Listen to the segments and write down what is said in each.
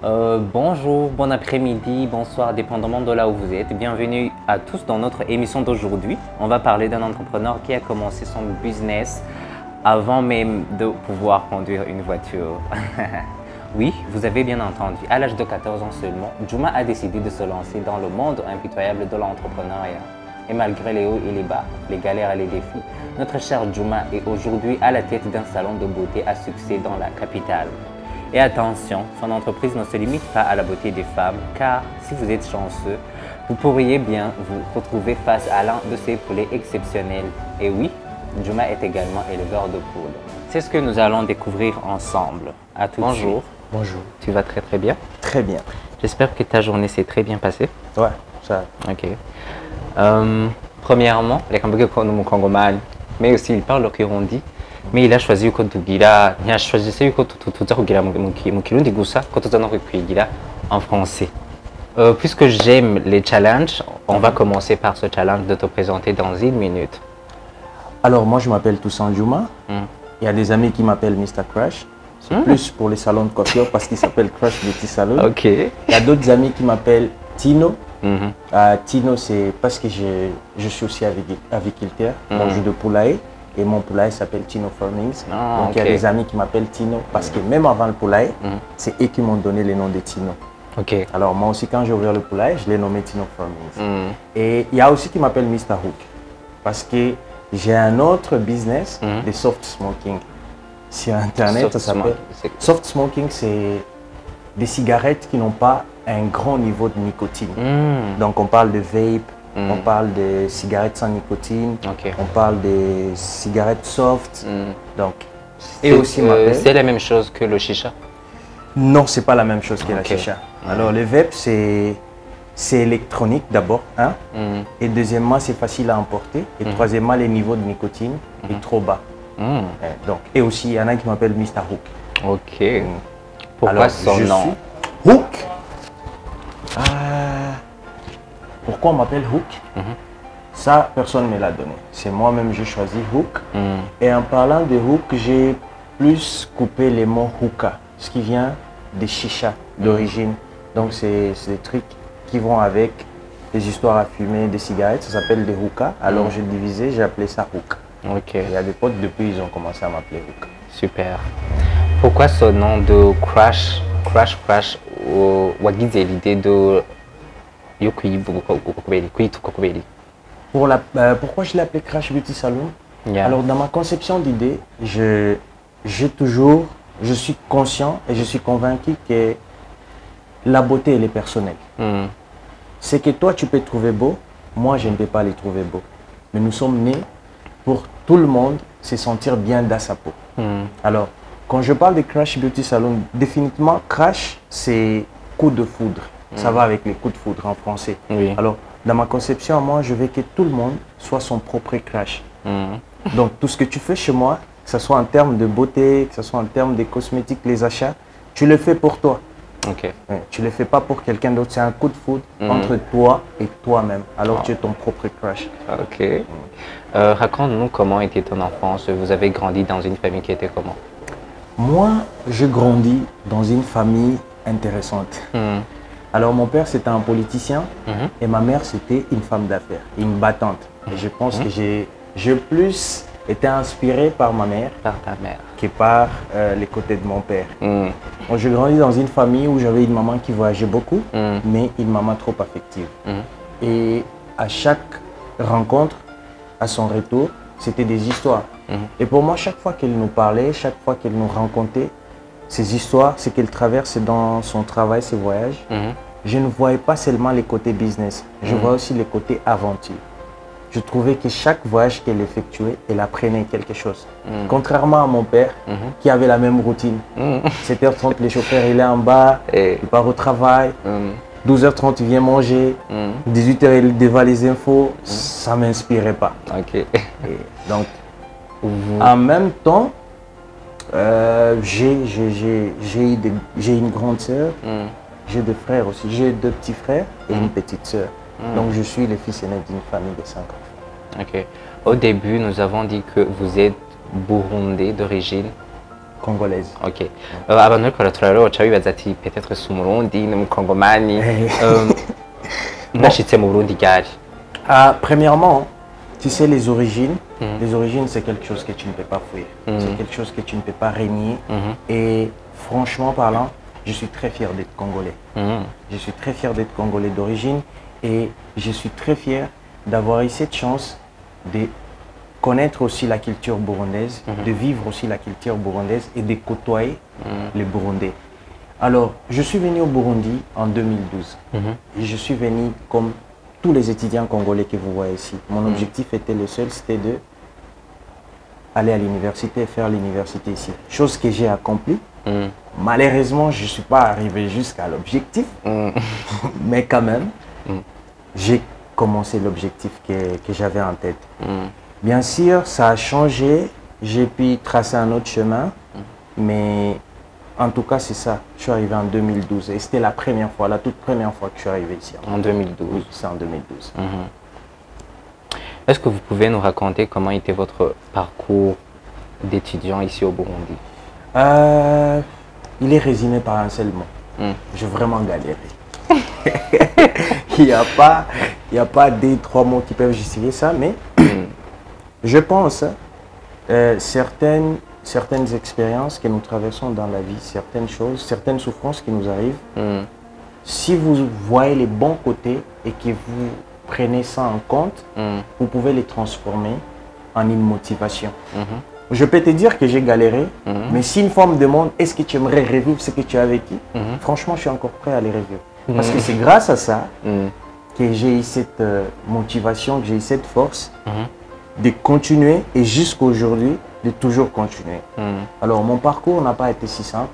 Bonjour, bon après-midi, bonsoir, dépendamment de là où vous êtes. Bienvenue à tous dans notre émission d'aujourd'hui. On va parler d'un entrepreneur qui a commencé son business avant même de pouvoir conduire une voiture. Oui, vous avez bien entendu. À l'âge de 14 ans seulement, Juma a décidé de se lancer dans le monde impitoyable de l'entrepreneuriat. Et malgré les hauts et les bas, les galères et les défis, notre cher Juma est aujourd'hui à la tête d'un salon de beauté à succès dans la capitale. Et attention, son entreprise ne se limite pas à la beauté des femmes, car si vous êtes chanceux, vous pourriez bien vous retrouver face à l'un de ces poulets exceptionnels. Et oui, Juma est également éleveur de poules. C'est ce que nous allons découvrir ensemble. À tout de suite. Bonjour. Bonjour. Tu vas très bien. Très bien. J'espère que ta journée s'est très bien passée. Ouais, ça. Ok. Premièrement, les Congomani, mais aussi il parle le Kirundi. Mais il a choisi ko tugira, il a choisi ko tuza kugira mu Kirundi gusa, ko tuza no kwigira en français. Puisque j'aime les challenges, on va commencer par ce challenge de te présenter dans une minute. Alors, moi, je m'appelle Toussaint Juma. Il y a des amis qui m'appellent Mr. Crash. C'est plus pour les salons de coiffure parce qu'ils s'appellent Crash Beauty Salon. Ok. Il y a d'autres amis qui m'appellent Tino. Tino, c'est parce que je suis aussi aviculteur. Donc, je de poulailler. Et mon poulailler s'appelle Tino Farmings. Donc, il y a des amis qui m'appellent Tino parce que même avant le poulailler, c'est eux qui m'ont donné le nom de Tino. Ok. Alors, moi aussi, quand j'ai ouvert le poulailler, je l'ai nommé Tino Farmings. Et il y a aussi qui m'appelle Mr. Hook parce que j'ai un autre business de soft smoking. Sur Internet, ça s'appelle soft smoking, c'est des cigarettes qui n'ont pas un grand niveau de nicotine. Donc, on parle de vape. On parle de cigarettes sans nicotine, on parle de cigarettes soft. Donc, et aussi c'est la même chose que le chicha? Non, c'est pas la même chose que la chicha. Alors, le vape, c'est électronique d'abord, hein? Et deuxièmement, c'est facile à emporter. Et troisièmement, les niveaux de nicotine est trop bas. Donc, et aussi, il y en a qui m'appellent Mr. Hook. Ok. Pourquoi son nom? Hook. Pourquoi on m'appelle Hook? Ça, personne ne me l'a donné. C'est moi-même j'ai choisi Hook. Et en parlant de Hook, j'ai plus coupé les mots hookah, ce qui vient des chicha d'origine. Donc, c'est des trucs qui vont avec les histoires à fumer, des cigarettes. Ça s'appelle des hookahs. Alors, j'ai divisé, j'ai appelé ça Hook. Ok. Il y a des potes, depuis, ils ont commencé à m'appeler Hook. Super. Pourquoi ce nom de Crash wagize l'idée de pourquoi je l'ai appelé Crash Beauty Salon? Alors, dans ma conception d'idée, je suis conscient et je suis convaincu que la beauté, elle est personnelle. C'est que toi, tu peux trouver beau, moi, je ne peux pas les trouver beaux. Mais nous sommes nés pour tout le monde se sentir bien dans sa peau. Alors, quand je parle de Crash Beauty Salon, définitivement, Crash, c'est coup de foudre. Ça va avec les coups de foudre en français. Oui. Alors, dans ma conception, moi, je veux que tout le monde soit son propre Crash. Donc, tout ce que tu fais chez moi, que ce soit en termes de beauté, que ce soit en termes de cosmétiques, les achats, tu le fais pour toi. Tu ne le fais pas pour quelqu'un d'autre. C'est un coup de foudre entre toi et toi-même. Alors, tu es ton propre Crash. Ok. Raconte-nous comment était ton enfance. Vous avez grandi dans une famille qui était comment? Moi, j'ai grandi dans une famille intéressante. Alors, mon père, c'était un politicien et ma mère, c'était une femme d'affaires, une battante. Et je pense que j'ai plus été inspiré par ma mère, que par les côtés de mon père. J'ai grandi dans une famille où j'avais une maman qui voyageait beaucoup, mais une maman trop affective. Et à chaque rencontre, à son retour, c'était des histoires. Et pour moi, chaque fois qu'elle nous parlait, chaque fois qu'elle nous racontait ces histoires, ce qu'elle traverse dans son travail, ses voyages, je ne voyais pas seulement les côtés business, je voyais aussi les côtés aventure. Je trouvais que chaque voyage qu'elle effectuait, elle apprenait quelque chose. Contrairement à mon père, qui avait la même routine. 7h30, le chauffeur il est en bas, il part au travail. 12h30, il vient manger. 18h, il dévale les infos. Ça ne m'inspirait pas. Et donc, en même temps, j'ai une grande sœur. J'ai deux frères aussi. J'ai deux petits frères et une petite sœur. Donc, je suis le fils aîné d'une famille de 5 enfants. Au début, nous avons dit que vous êtes burundais d'origine. congolaise. Ok. Abantu bariko baraturaba baca bibaza ati peut-être si umurundi n'umukongomani mwashitse mu Burundi ryari? Premièrement, tu sais, les origines, c'est quelque chose que tu ne peux pas fuir. C'est quelque chose que tu ne peux pas régner. Et franchement parlant, je suis très fier d'être congolais. Je suis très fier d'être congolais d'origine et je suis très fier d'avoir eu cette chance de connaître aussi la culture burundaise, de vivre aussi la culture burundaise et de côtoyer les Burundais. Alors, je suis venu au Burundi en 2012 et je suis venu comme tous les étudiants congolais que vous voyez ici. Mon objectif était le seul, c'était de aller à l'université et faire l'université ici. Chose que j'ai accomplie. Malheureusement, je ne suis pas arrivé jusqu'à l'objectif, mais quand même, j'ai commencé l'objectif que j'avais en tête. Bien sûr, ça a changé, j'ai pu tracer un autre chemin, mais en tout cas, c'est ça. Je suis arrivé en 2012 et c'était la première fois, la toute première fois que je suis arrivé ici. En 2012? Oui, c'est en 2012. Est-ce que vous pouvez nous raconter comment était votre parcours d'étudiant ici au Burundi? Il est résumé par un seul mot. J'ai vraiment galéré. Il n'y a pas des trois mots qui peuvent justifier ça, mais je pense certaines expériences que nous traversons dans la vie, certaines choses, certaines souffrances qui nous arrivent, si vous voyez les bons côtés et que vous prenez ça en compte, vous pouvez les transformer en une motivation. Je peux te dire que j'ai galéré, mais si une fois me demande est-ce que tu aimerais revivre ce que tu as vécu, franchement, je suis encore prêt à les revivre. Parce que c'est grâce à ça que j'ai eu cette motivation, que j'ai eu cette force de continuer et jusqu'à aujourd'hui, de toujours continuer. Alors, mon parcours n'a pas été si simple.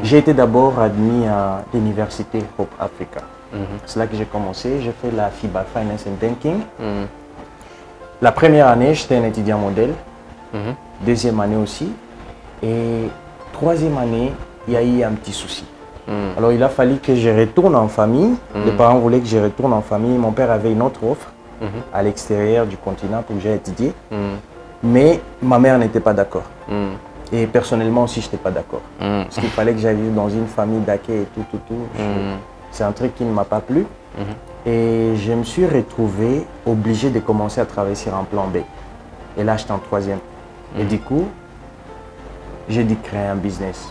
J'ai été d'abord admis à l'université Hope Africa. C'est là que j'ai commencé. J'ai fait la FIBA, Finance and Banking. La première année, j'étais un étudiant modèle. Deuxième année aussi. Et troisième année, il y a eu un petit souci. Alors, il a fallu que je retourne en famille. Les parents voulaient que je retourne en famille. Mon père avait une autre offre à l'extérieur du continent pour que j'aille étudier. Mais ma mère n'était pas d'accord. Et personnellement aussi, je n'étais pas d'accord. Parce qu'il fallait que j'aille vivre dans une famille d'accueil et tout. C'est un truc qui ne m'a pas plu. Et je me suis retrouvé obligé de commencer à travailler sur un plan B. Et là, j'étais en troisième. Et du coup, j'ai dû créer un business.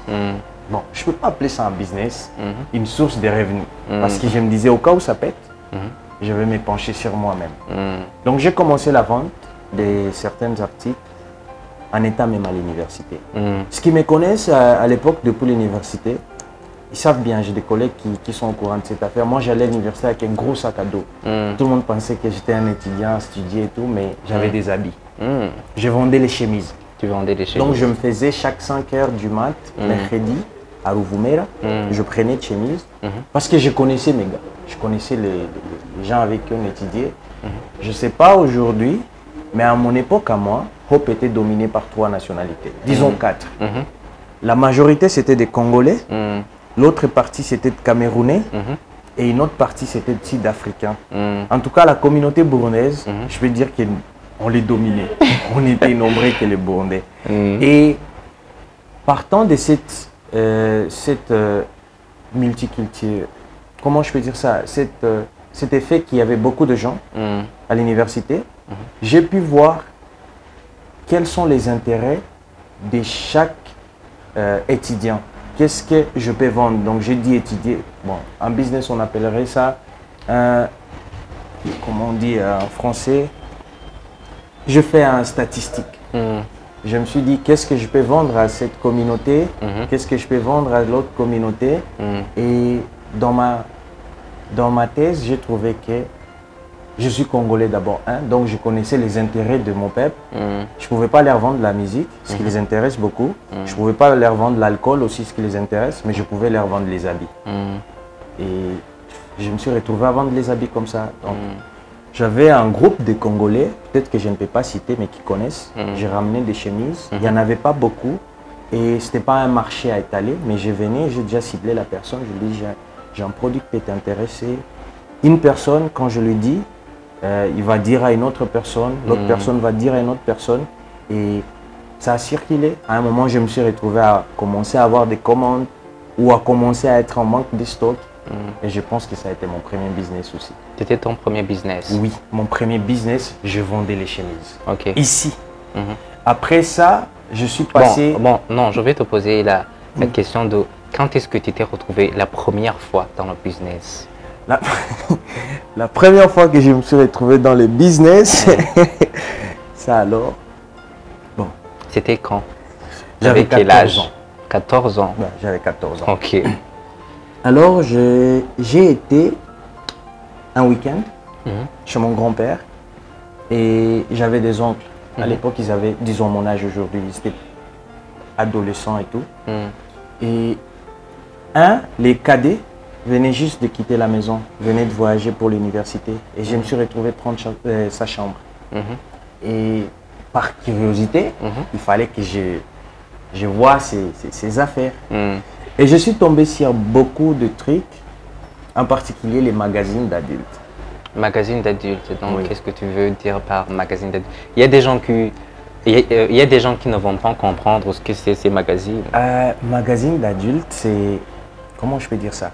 Bon, je ne peux pas appeler ça un business, une source de revenus. Parce que je me disais, au cas où ça pète, je vais me pencher sur moi-même. Donc, j'ai commencé la vente de certains articles en étant même à l'université. Ceux qui me connaissent à l'époque depuis l'université, ils savent bien, j'ai des collègues qui sont au courant de cette affaire. Moi, j'allais à l'université avec un gros sac à dos. Tout le monde pensait que j'étais un étudiant, studié et tout, mais j'avais des habits. Je vendais les chemises. Tu vendais les chemises. Donc, je me faisais chaque 5 heures du mat, mercredi, à Rouvoumera. Je prenais des chemises parce que je connaissais mes gars. Je connaissais les gens avec qui on étudiait. Je ne sais pas aujourd'hui, mais à mon époque, à moi, Hope était dominé par 3 nationalités. Disons 4. La majorité, c'était des Congolais. L'autre partie, c'était de Camerounais. Et une autre partie, c'était de Sud-Africains. En tout cas, la communauté burundaise, je peux dire qu'on les dominait. On était nombreux que les Burundais. Et partant de cette multiculture, comment je peux dire ça, cet effet qu'il y avait beaucoup de gens à l'université, j'ai pu voir quels sont les intérêts de chaque étudiant. Qu'est-ce que je peux vendre? Donc, j'ai dit étudier. Bon, en business, on appellerait ça, comment on dit en français, je fais un statistique. Je me suis dit, qu'est-ce que je peux vendre à cette communauté? Qu'est-ce que je peux vendre à l'autre communauté? Et dans ma thèse, j'ai trouvé que je suis congolais d'abord, donc je connaissais les intérêts de mon peuple. Je ne pouvais pas leur vendre la musique, ce qui les intéresse beaucoup. Je ne pouvais pas leur vendre l'alcool aussi, ce qui les intéresse, mais je pouvais leur vendre les habits. Et je me suis retrouvé à vendre les habits comme ça. Donc, j'avais un groupe de Congolais, peut-être que je ne peux pas citer, mais qui connaissent. J'ai ramené des chemises, il n'y en avait pas beaucoup. Et ce n'était pas un marché à étaler, mais je venais, j'ai déjà ciblé la personne, je lui dis, j'ai un produit qui peut t'intéresser. Une personne, quand je lui dis, il va dire à une autre personne, l'autre personne va dire à une autre personne. Et ça a circulé. À un moment, je me suis retrouvé à commencer à avoir des commandes ou à commencer à être en manque de stock. Et je pense que ça a été mon premier business aussi. C'était ton premier business? Oui, mon premier business, je vendais les chemises. Ok. Ici. Après ça, je suis passé... Bon, non, je vais te poser la question de quand est-ce que tu t'es retrouvé la première fois dans le business? La première fois que je me suis retrouvé dans le business, ça alors, bon. C'était quand? J'avais quel 14 âge? ans. 14 ans. Ben, j'avais 14 ans. Ok. Alors, j'ai été un week-end chez mon grand-père et j'avais des oncles. À l'époque, ils avaient, disons, mon âge aujourd'hui, ils étaient adolescents et tout. Et les cadets venaient juste de quitter la maison, venaient de voyager pour l'université. Et je me suis retrouvé prendre sa chambre. Et par curiosité, il fallait que je vois ses affaires. Et je suis tombé sur beaucoup de trucs, en particulier les magazines d'adultes. Magazine d'adultes, donc Oui. qu'est-ce que tu veux dire par magazine d'adultes? Il y a des gens qui ne vont pas comprendre ce que c'est ces magazines. Magazine d'adultes, c'est... Comment je peux dire ça?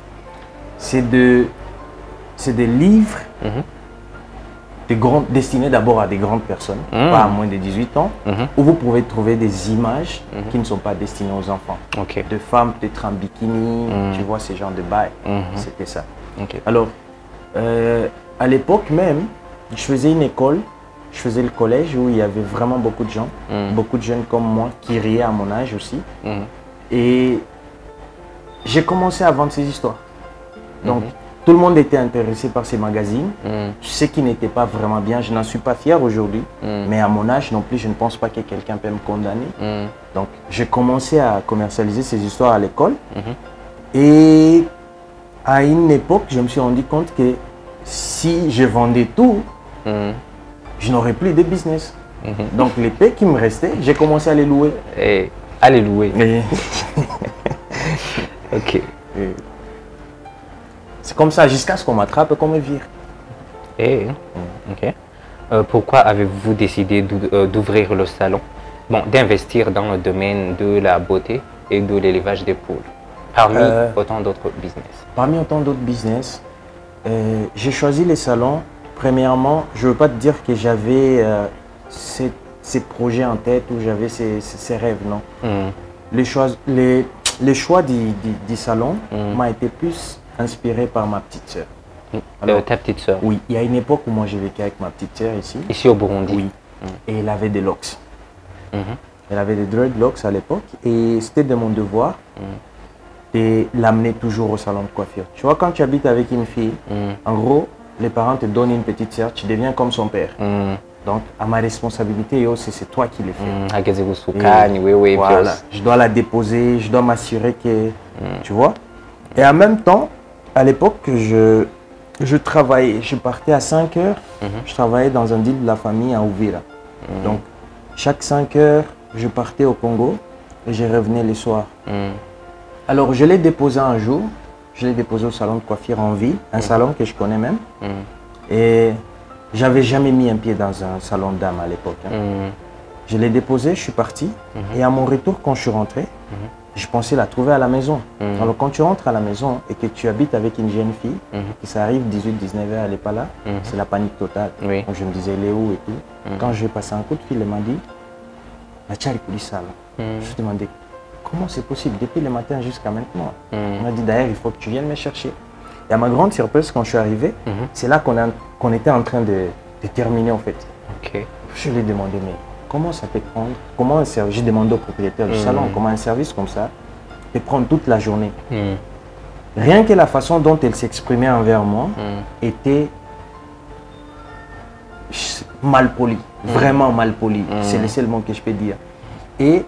C'est des livres destinés d'abord à des grandes personnes, pas à moins de 18 ans, où vous pouvez trouver des images qui ne sont pas destinées aux enfants. Ok. De femmes peut-être en bikini, tu vois, ces genres de bails. C'était ça. Ok. Alors, à l'époque même, je faisais une école, je faisais le collège où il y avait vraiment beaucoup de gens, beaucoup de jeunes comme moi qui riaient à mon âge aussi. Et j'ai commencé à vendre ces histoires. Donc, tout le monde était intéressé par ces magazines, ce qui n'était pas vraiment bien. Je n'en suis pas fier aujourd'hui, mais à mon âge non plus, je ne pense pas que quelqu'un peut me condamner. Donc, j'ai commencé à commercialiser ces histoires à l'école. Et à une époque, je me suis rendu compte que si je vendais tout, je n'aurais plus de business. Donc, les paix qui me restaient, j'ai commencé à les louer. Et à les louer. Ok. C'est comme ça, jusqu'à ce qu'on m'attrape et qu'on me vire. Ok. Pourquoi avez-vous décidé d'ouvrir le salon? Bon, d'investir dans le domaine de la beauté et de l'élevage des poules, parmi autant d'autres business. Parmi autant d'autres business, j'ai choisi les salons. Premièrement, je ne veux pas te dire que j'avais ces projets en tête ou j'avais ces rêves, non. Les choix du salon m'a été plus inspiré par ma petite sœur. Alors, ta petite sœur? Oui, il y a une époque où moi j'ai vécu avec ma petite sœur ici. Ici au Burundi? Oui. Et elle avait des locks. Elle avait des dreadlocks à l'époque et c'était de mon devoir de l'amener toujours au salon de coiffure. Tu vois, quand tu habites avec une fille, en gros, les parents te donnent une petite sœur, tu deviens comme son père. Donc, à ma responsabilité, c'est toi qui le fais. Oui, voilà. Je dois la déposer, je dois m'assurer que... Tu vois? Et en même temps, à l'époque, je travaillais, je partais à 5 heures, je travaillais dans un deal de la famille à Ouvira. Donc, chaque 5 heures, je partais au Congo et je revenais le soir. Alors, je l'ai déposé un jour, je l'ai déposé au salon de coiffure en ville, un salon que je connais même. Et j'avais jamais mis un pied dans un salon de dames à l'époque. Je l'ai déposé, je suis parti. Et à mon retour, quand je suis rentré, je pensais la trouver à la maison. Alors quand tu rentres à la maison et que tu habites avec une jeune fille, et ça arrive 18-19 heures, elle n'est pas là, c'est la panique totale. Oui. Donc je me disais, elle est où et tout. Quand je vais passer un coup de fil, elle m'a dit, la Tchali Poulissa, je me demandais, comment c'est possible depuis le matin jusqu'à maintenant? Elle m'a dit, d'ailleurs, il faut que tu viennes me chercher. Et à ma grande surprise, quand je suis arrivé, c'est là qu'on était en train de terminer en fait. Ok. Je lui ai demandé, mais comment ça peut prendre? Comment un service? J'ai demandé au propriétaire du salon, comment un service comme ça peut prendre toute la journée? Rien que la façon dont elle s'exprimait envers moi était mal polie, vraiment mal polie. C'est le seul mot que je peux dire. Et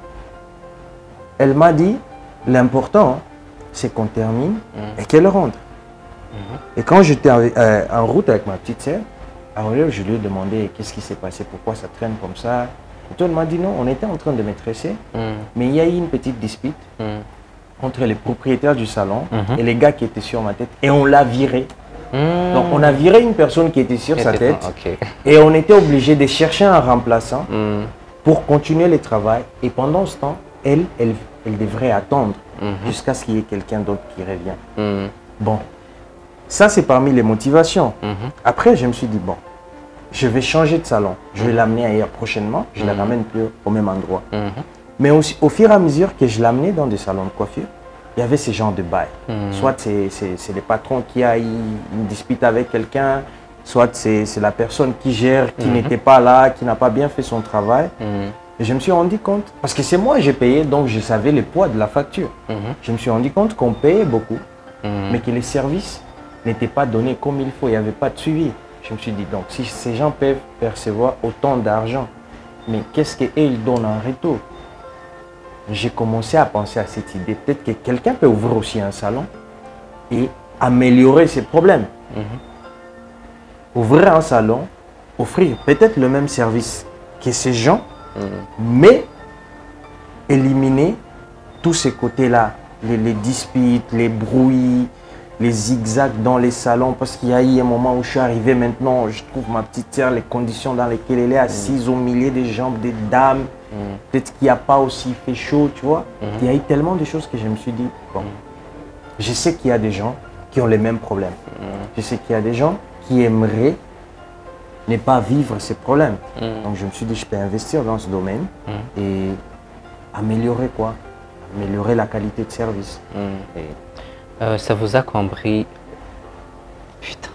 elle m'a dit, l'important, c'est qu'on termine et qu'elle rentre. Et quand j'étais en route avec ma petite sœur, je lui ai demandé qu'est-ce qui s'est passé, pourquoi ça traîne comme ça. Et tout, elle m'a dit non, on était en train de me tresser, mais il y a eu une petite dispute entre les propriétaires du salon et les gars qui étaient sur ma tête et on l'a viré. Donc on a viré une personne qui était sur sa tête et on était obligé de chercher un remplaçant pour continuer le travail. Et pendant ce temps, elle devrait attendre jusqu'à ce qu'il y ait quelqu'un d'autre qui revient. Bon, ça c'est parmi les motivations. Après, je me suis dit, bon, je vais changer de salon. Je vais l'amener ailleurs prochainement. Je ne la ramène plus au même endroit. Mais aussi, au fur et à mesure que je l'amenais dans des salons de coiffure, il y avait ces genres de bails. Soit c'est les patrons qui a une dispute avec quelqu'un, soit c'est la personne qui gère, qui n'était pas là, qui n'a pas bien fait son travail. Et je me suis rendu compte, parce que c'est moi j'ai payé, donc je savais le poids de la facture. Je me suis rendu compte qu'on payait beaucoup, mais que les services n'étaient pas donnés comme il faut, il n'y avait pas de suivi. Je me suis dit, donc si ces gens peuvent percevoir autant d'argent, mais qu'est-ce qu'ils donnent en retour? J'ai commencé à penser à cette idée. Peut-être que quelqu'un peut ouvrir aussi un salon et améliorer ses problèmes. Ouvrir un salon, offrir peut-être le même service que ces gens, mais éliminer tous ces côtés-là, les disputes, les bruits, les zigzags dans les salons, parce qu'il y a eu un moment où je suis arrivé maintenant, je trouve ma petite sœur, les conditions dans lesquelles elle est assise au milieu des jambes des dames, peut-être qu'il n'y a pas aussi fait chaud, tu vois. Il y a eu tellement de choses que je me suis dit, bon, je sais qu'il y a des gens qui ont les mêmes problèmes. Je sais qu'il y a des gens qui aimeraient ne pas vivre ces problèmes. Donc je me suis dit, je peux investir dans ce domaine et améliorer quoi? Améliorer la qualité de service. Ça vous a compris... Putain.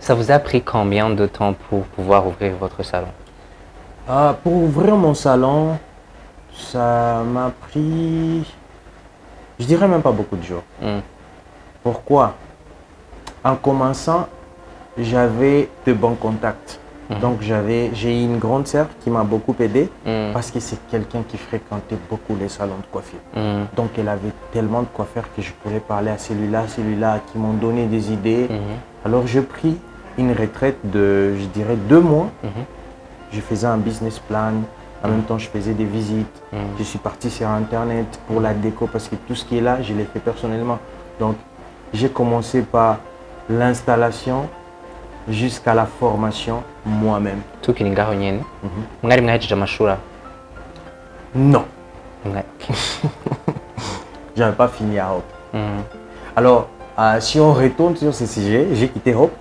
Ça vous a pris combien de temps pour pouvoir ouvrir votre salon? Pour ouvrir mon salon, ça m'a pris... Je dirais même pas beaucoup de jours. Pourquoi? En commençant, j'avais de bons contacts. Donc j'ai eu une grande sœur qui m'a beaucoup aidé parce que c'est quelqu'un qui fréquentait beaucoup les salons de coiffure. Donc elle avait tellement de coiffeurs que je pourrais parler à celui-là, qui m'ont donné des idées. Alors j'ai pris une retraite de, je dirais, 2 mois. Je faisais un business plan. En même temps, je faisais des visites. Je suis parti sur Internet pour la déco parce que tout ce qui est là, je l'ai fait personnellement. Donc j'ai commencé par l'installation jusqu'à la formation moi-même. Tukiri ngaho nyene mwari mwahejeje amashuri? Non. J'avais pas fini à Hope. Alors, si on retourne sur ce sujet, j'ai quitté Hope.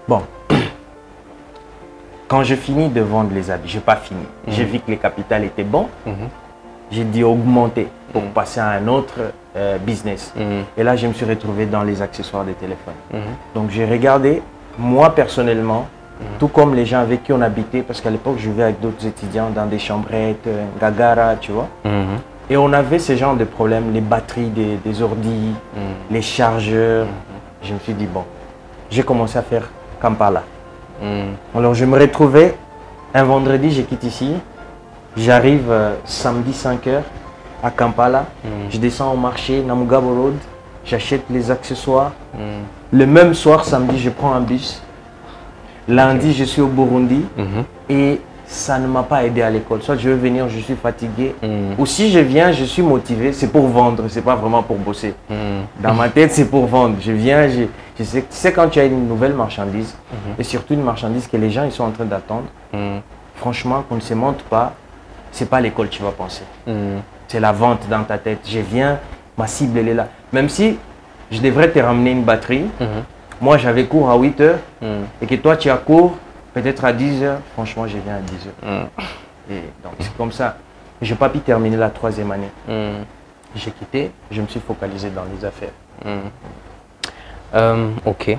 Bon, quand je finis de vendre les habits, je n'ai pas fini. J'ai vu que le capital était bon. J'ai dit augmenter pour passer à un autre business. Et là, je me suis retrouvé dans les accessoires de téléphone. Donc, j'ai regardé, moi personnellement, tout comme les gens avec qui on habitait, parce qu'à l'époque, je vivais avec d'autres étudiants dans des chambrettes, Gagara, tu vois. Et on avait ce genre de problèmes, les batteries des ordis, les chargeurs. Je me suis dit, bon, j'ai commencé à faire Kampala. Alors, je me retrouvais, un vendredi, je quitte ici. J'arrive samedi 5h à Kampala. Je descends au marché, Namugabo Road. J'achète les accessoires. Le même soir, samedi, je prends un bus. Lundi, je suis au Burundi. Et ça ne m'a pas aidé à l'école. Soit je veux venir, je suis fatigué. Ou si je viens, je suis motivé. C'est pour vendre, c'est pas vraiment pour bosser. Dans ma tête, c'est pour vendre. Je viens, je sais, tu sais quand tu as une nouvelle marchandise, et surtout une marchandise que les gens ils sont en train d'attendre, franchement, qu'on ne se montre pas, c'est pas l'école que tu vas penser. C'est la vente dans ta tête. Je viens, ma cible elle est là. Même si je devrais te ramener une batterie, moi j'avais cours à 8h, et que toi tu as cours peut-être à 10h, franchement je viens à 10h. Et donc c'est comme ça. Je n'ai pas pu terminer la 3e année. J'ai quitté, je me suis focalisé dans les affaires. Ok.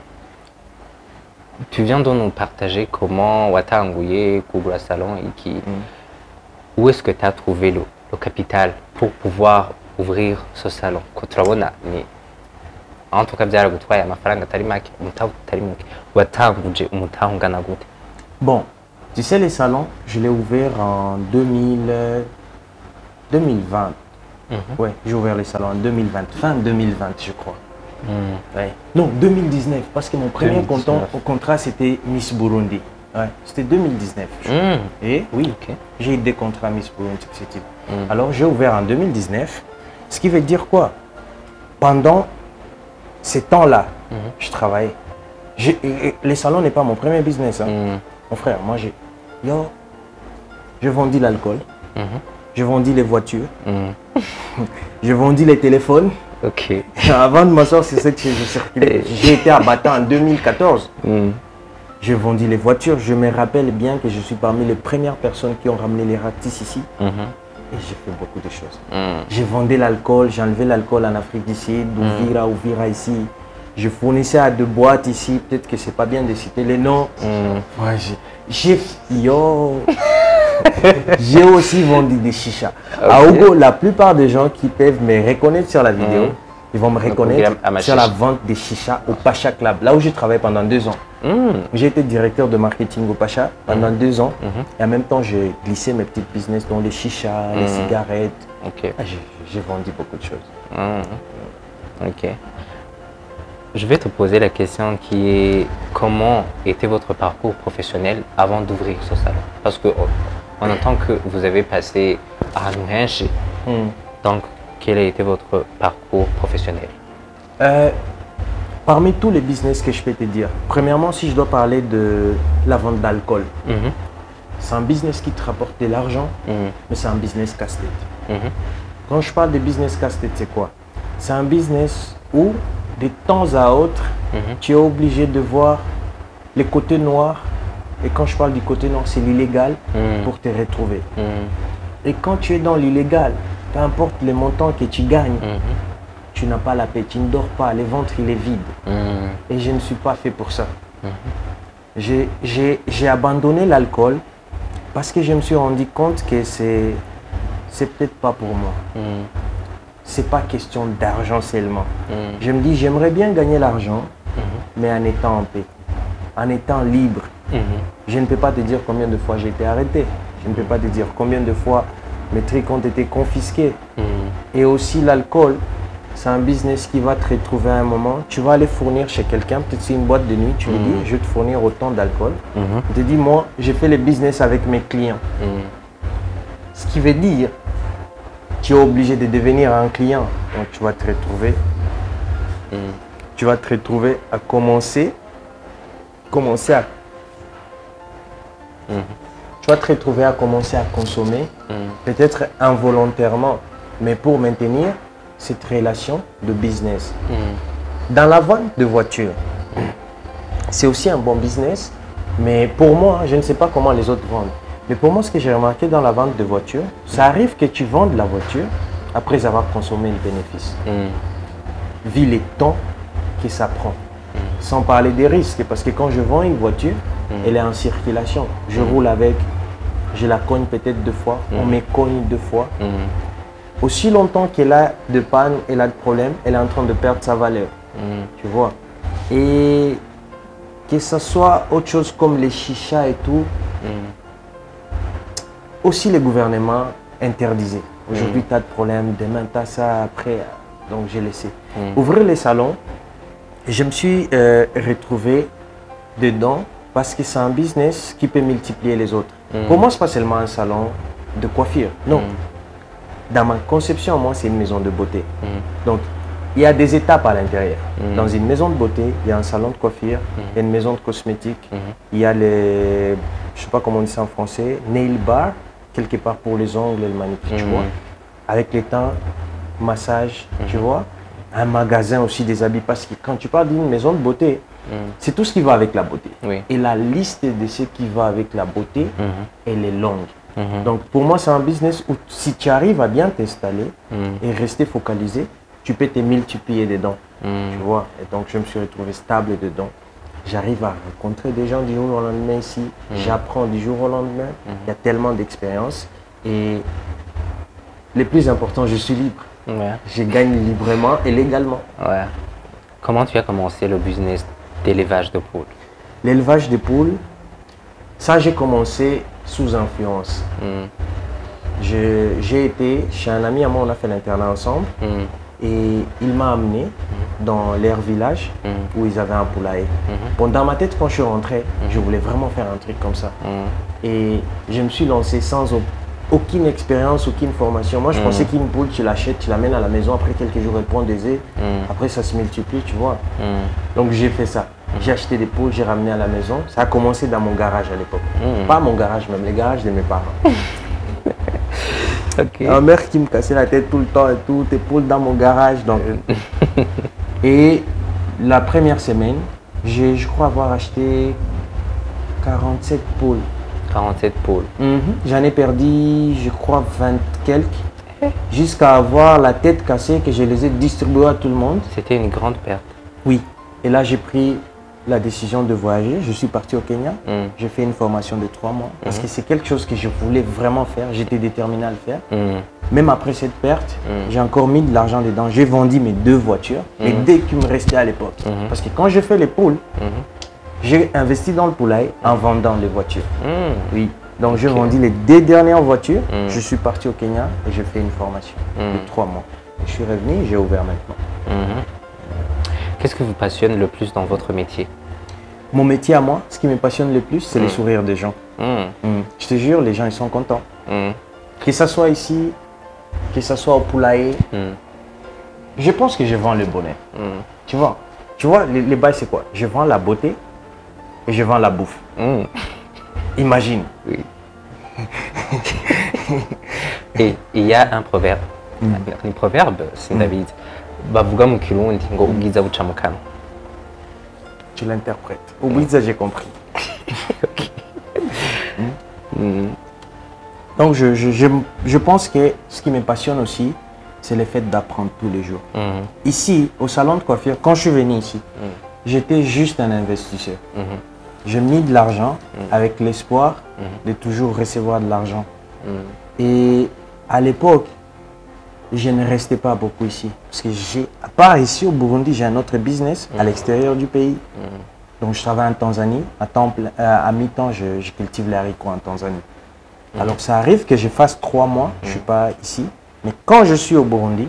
Tu viens de nous partager comment watanguye kugura salon iki. Où est-ce que tu as trouvé le capital pour pouvoir ouvrir ce salon? En tout cas, byaragutwaye amafaranga atari make, umutaho utari muke. Watanguje umutaho ungana gute? Bon, tu sais les salons, je l'ai ouvert en 2020. Ouais, j'ai ouvert les salons en 2020, fin 2020 je crois. Ouais. Non, 2019, parce que mon premier contrat c'était Miss Burundi. Ouais, c'était 2019. Et oui, j'ai eu des contrats Miss Burundi, etc. Alors j'ai ouvert en 2019, ce qui veut dire quoi? Pendant ces temps-là, je travaillais. Les salons n'est pas mon premier business. Mon frère, moi j'ai... Yo, Je vendis l'alcool. Je vendis les voitures. Mhm. Je vendis les téléphones. Ok. Avant de m'asseoir sur cette chaise, je circulais. J'ai été abattant en 2014. Je vendis les voitures. Je me rappelle bien que je suis parmi les premières personnes qui ont ramené les ratis ici. Et j'ai fait beaucoup de choses. J'ai vendu l'alcool, j'ai enlevé l'alcool en Afrique du Sud, Ouvira ici. Je fournissais à deux boîtes ici, peut-être que c'est pas bien de citer les noms. Ouais, j'ai aussi vendu des chichas. Okay. À Ogo, la plupart des gens qui peuvent me reconnaître sur la vidéo, ils vont me reconnaître sur la vente des chichas au Pacha Club, là où j'ai travaillé pendant 2 ans. J'ai été directeur de marketing au Pacha pendant 2 ans. Et en même temps, j'ai glissé mes petits business dont les chichas, les cigarettes. Okay. J'ai vendu beaucoup de choses. Ok. Je vais te poser la question qui est comment était votre parcours professionnel avant d'ouvrir ce salon? Parce que on entend que vous avez passé à Nouhenche. Donc, quel a été votre parcours professionnel? Parmi tous les business que je peux te dire, premièrement, si je dois parler de la vente d'alcool, c'est un business qui te rapporte de l'argent, mais c'est un business casse-tête. Quand je parle de business casse-tête, c'est quoi? C'est un business où, de temps à autre, tu es obligé de voir les côtés noirs. Et quand je parle du côté noir, c'est l'illégal pour te retrouver. Et quand tu es dans l'illégal, peu importe les montants que tu gagnes, tu n'as pas la paix, tu ne dors pas, le ventre il est vide. Et je ne suis pas fait pour ça. J'ai abandonné l'alcool parce que je me suis rendu compte que c'est peut-être pas pour moi. C'est pas question d'argent seulement. Je me dis, j'aimerais bien gagner l'argent, mais en étant en paix, en étant libre. Je ne peux pas te dire combien de fois j'ai été arrêté. Je ne peux pas te dire combien de fois mes trucs ont été confisqués. Et aussi l'alcool, c'est un business qui va te retrouver à un moment. Tu vas aller fournir chez quelqu'un, peut-être c'est une boîte de nuit, tu lui dis, je vais te fournir autant d'alcool. Il te dit, moi, j'ai fait le business avec mes clients. Ce qui veut dire, tu es obligé de devenir un client. Donc tu vas te retrouver, tu vas te retrouver à commencer à... Tu vas te retrouver à commencer à consommer, peut-être involontairement, mais pour maintenir cette relation de business. Dans la vente de voitures, c'est aussi un bon business, mais pour moi, je ne sais pas comment les autres vendent. Mais pour moi, ce que j'ai remarqué dans la vente de voitures, ça arrive que tu vendes la voiture après avoir consommé le bénéfice. Vu les temps que ça prend. Sans parler des risques, parce que quand je vends une voiture, elle est en circulation. Je roule avec, je la cogne peut-être 2 fois, on me cogne 2 fois. Aussi longtemps qu'elle a de panne, elle a de problème, elle est en train de perdre sa valeur. Tu vois. Et que ce soit autre chose comme les chichas et tout, aussi les gouvernements interdisaient. Aujourd'hui, tu as de problèmes, demain, tu as ça, après. Donc, j'ai laissé. Ouvrir les salons, je me suis retrouvé dedans parce que c'est un business qui peut multiplier les autres. Pour moi, ce n'est pas seulement un salon de coiffure. Non. Dans ma conception, moi, c'est une maison de beauté. Donc, il y a des étapes à l'intérieur. Dans une maison de beauté, il y a un salon de coiffure, il y a une maison de cosmétiques, il y a les, je ne sais pas comment on dit ça en français, nail bar, quelque part pour les ongles et le manicure, tu vois. Avec les temps, massage, tu vois. Un magasin aussi des habits, parce que quand tu parles d'une maison de beauté, c'est tout ce qui va avec la beauté. Et la liste de ce qui va avec la beauté, elle est longue. Donc pour moi, c'est un business où si tu arrives à bien t'installer et rester focalisé, tu peux te multiplier dedans. Tu vois. Et donc je me suis retrouvé stable dedans. J'arrive à rencontrer des gens du jour au lendemain ici. J'apprends du jour au lendemain. Il y a tellement d'expérience. Et le plus important, je suis libre. Je gagne librement et légalement. Comment tu as commencé le business d'élevage de poules? L'élevage de poules, ça j'ai commencé sous influence. J'ai été chez un ami à moi, on a fait l'internat ensemble. Et il m'a amené dans leur village où ils avaient un poulailler. Bon, dans ma tête, quand je suis rentré, je voulais vraiment faire un truc comme ça. Et je me suis lancé sans aucune expérience, aucune formation. Moi, je pensais qu'une poule, tu l'achètes, tu l'amènes à la maison, après quelques jours, elle prend des œufs. Après, ça se multiplie, tu vois. Donc, j'ai fait ça. J'ai acheté des poules, j'ai ramené à la maison. Ça a commencé dans mon garage à l'époque. Pas mon garage même, les garages de mes parents. Ma mère qui me cassait la tête tout le temps et tout, tes poules dans mon garage. Donc. Et la première semaine, je crois avoir acheté 47 poules. 47 poules. J'en ai perdu, je crois, 20 quelques. Jusqu'à avoir la tête cassée que je les ai distribuées à tout le monde. C'était une grande perte. Oui. Et là, j'ai pris la décision de voyager. Je suis parti au Kenya. J'ai fait une formation de 3 mois. Parce que c'est quelque chose que je voulais vraiment faire. J'étais déterminé à le faire. Même après cette perte, j'ai encore mis de l'argent dedans. J'ai vendu mes 2 voitures, les 2 qui me restaient à l'époque. Parce que quand j'ai fait les poules, j'ai investi dans le poulailler en vendant les voitures. Oui. Donc j'ai vendu les 2 dernières voitures. Je suis parti au Kenya et j'ai fait une formation de 3 mois. Je suis revenu, j'ai ouvert maintenant. Qu'est-ce qui vous passionne le plus dans votre métier? Mon métier à moi, ce qui me passionne le plus, c'est le sourire des gens. Je te jure, les gens ils sont contents. Que ce soit ici, que ce soit au poulailler, je pense que je vends le bonheur. Tu vois, les bails c'est quoi? Je vends la beauté et je vends la bouffe. Imagine. Oui. Et il y a un proverbe. Un proverbe, c'est David. Bavuga mu Kirundi ngo ubwiza buca mu kanwa. Tu l'interprètes. Ubwiza, j'ai compris. Donc je pense que ce qui me passionne aussi, c'est le fait d'apprendre tous les jours. Ici, au salon de coiffure, quand je suis venu ici, j'étais juste un investisseur. J'ai mis de l'argent avec l'espoir de toujours recevoir de l'argent. Et à l'époque, je ne restais pas beaucoup ici. Parce que à part ici au Burundi, j'ai un autre business à l'extérieur du pays. Donc je travaille en Tanzanie. À mi-temps, je cultive les haricots en Tanzanie. Alors ça arrive que je fasse 3 mois, je ne suis pas ici. Mais quand je suis au Burundi,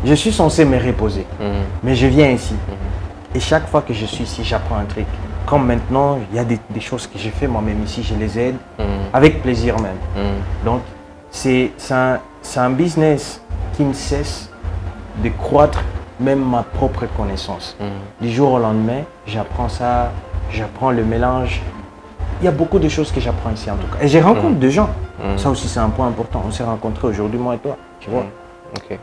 je suis censé me reposer. Mais je viens ici. Et chaque fois que je suis ici, j'apprends un truc. Comme maintenant, il y a des choses que j'ai fait moi-même ici, je les aide avec plaisir même. Donc c'est un business qui ne cesse de croître même ma propre connaissance. Du jour au lendemain, j'apprends ça, j'apprends le mélange. Il y a beaucoup de choses que j'apprends ici en tout cas. Et je rencontre des gens. Ça aussi c'est un point important. On s'est rencontrés aujourd'hui, moi et toi. Tu vois. Ok.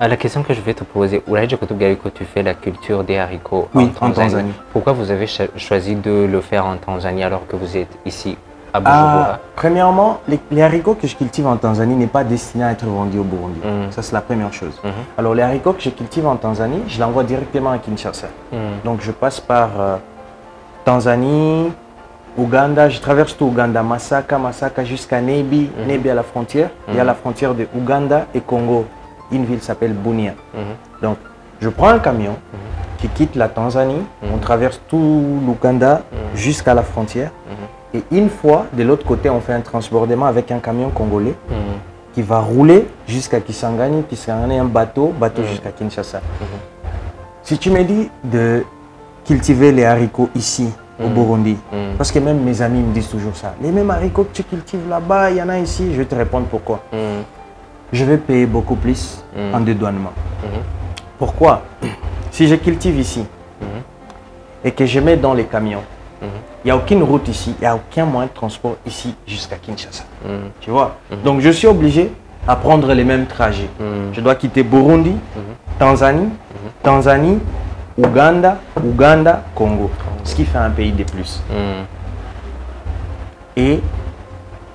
La question que je vais te poser, que tu fais la culture des haricots en Tanzanie. Pourquoi vous avez choisi de le faire en Tanzanie alors que vous êtes ici à Bujumbura? Premièrement, les haricots que je cultive en Tanzanie n'est pas destiné à être vendu au Burundi. Ça c'est la première chose. Alors les haricots que je cultive en Tanzanie, je l'envoie directement à Kinshasa. Donc je passe par Tanzanie, Ouganda, je traverse tout Ouganda, Masaka jusqu'à Nebi, Nebi à la frontière. Il y a la frontière de Ouganda et Congo. Une ville s'appelle Bunia. Donc, je prends un camion qui quitte la Tanzanie, on traverse tout l'Ouganda jusqu'à la frontière. Et une fois, de l'autre côté, on fait un transbordement avec un camion congolais qui va rouler jusqu'à Kisangani, un bateau jusqu'à Kinshasa. Si tu me dis de cultiver les haricots ici, au Burundi, parce que même mes amis me disent toujours ça, les mêmes haricots que tu cultives là-bas, il y en a ici, je vais te répondre pourquoi. Je vais payer beaucoup plus en dédouanement. Pourquoi? Si je cultive ici et que je mets dans les camions, il n'y a aucune route ici, il n'y a aucun moyen de transport ici jusqu'à Kinshasa. Tu vois? Donc je suis obligé à prendre les mêmes trajets. Je dois quitter Burundi, Tanzanie, Ouganda, Congo. Ce qui fait un pays de plus. Et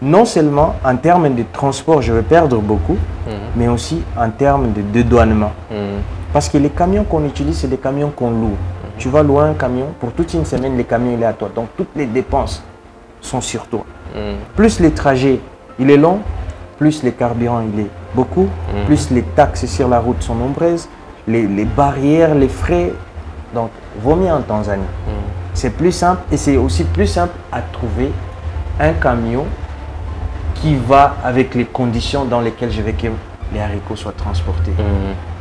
non seulement en termes de transport, je vais perdre beaucoup, mais aussi en termes de dédouanement. Parce que les camions qu'on utilise, c'est des camions qu'on loue. Tu vas louer un camion, pour toute une semaine, le camion il est à toi. Donc toutes les dépenses sont sur toi. Plus les trajets, il est long, plus les carburants, il est beaucoup, plus les taxes sur la route sont nombreuses, les barrières, les frais. Donc, vaut mieux en Tanzanie. C'est plus simple et c'est aussi plus simple à trouver un camion qui va avec les conditions dans lesquelles je veux que les haricots soient transportés.